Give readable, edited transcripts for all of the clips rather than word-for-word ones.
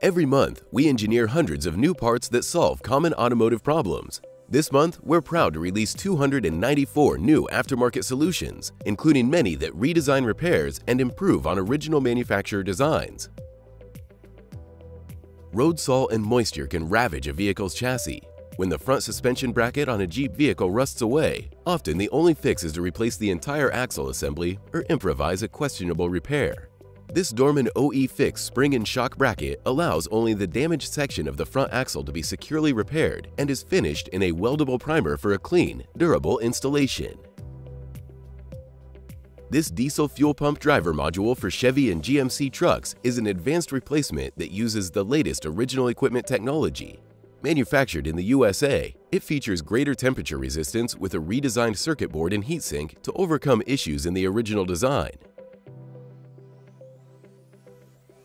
Every month, we engineer hundreds of new parts that solve common automotive problems. This month, we're proud to release 294 new aftermarket solutions, including many that redesign repairs and improve on original manufacturer designs. Road salt and moisture can ravage a vehicle's chassis. When the front suspension bracket on a Jeep vehicle rusts away, often the only fix is to replace the entire axle assembly or improvise a questionable repair. This Dorman OE FIX spring and shock bracket allows only the damaged section of the front axle to be securely repaired and is finished in a weldable primer for a clean, durable installation. This diesel fuel pump driver module for Chevy and GMC trucks is an advanced replacement that uses the latest original equipment technology. Manufactured in the USA, it features greater temperature resistance with a redesigned circuit board and heatsink to overcome issues in the original design.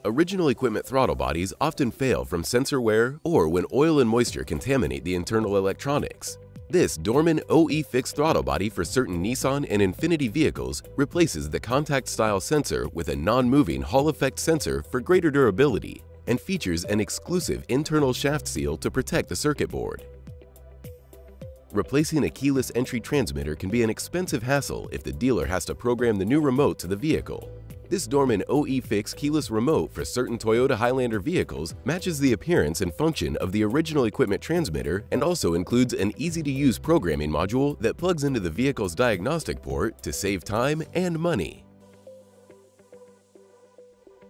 Original equipment throttle bodies often fail from sensor wear or when oil and moisture contaminate the internal electronics. This Dorman OE FIX throttle body for certain Nissan and Infiniti vehicles replaces the contact-style sensor with a non-moving Hall effect sensor for greater durability and features an exclusive internal shaft seal to protect the circuit board. Replacing a keyless entry transmitter can be an expensive hassle if the dealer has to program the new remote to the vehicle. This Dorman OE FIX keyless remote for certain Toyota Highlander vehicles matches the appearance and function of the original equipment transmitter and also includes an easy-to-use programming module that plugs into the vehicle's diagnostic port to save time and money.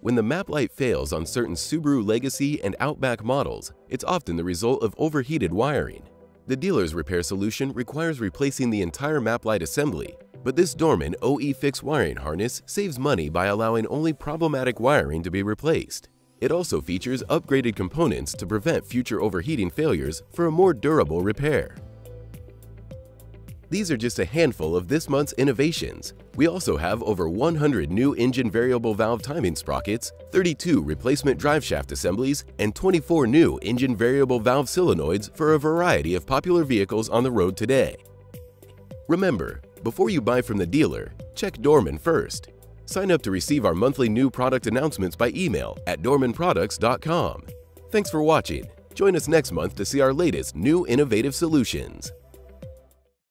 When the map light fails on certain Subaru Legacy and Outback models, it's often the result of overheated wiring. The dealer's repair solution requires replacing the entire map light assembly, but this Dorman OE FIX wiring harness saves money by allowing only problematic wiring to be replaced. It also features upgraded components to prevent future overheating failures for a more durable repair. These are just a handful of this month's innovations. We also have over 100 new engine variable valve timing sprockets, 32 replacement driveshaft assemblies, and 24 new engine variable valve solenoids for a variety of popular vehicles on the road today. Remember, before you buy from the dealer, check Dorman first. Sign up to receive our monthly new product announcements by email at dormanproducts.com. Thanks for watching. Join us next month to see our latest new innovative solutions.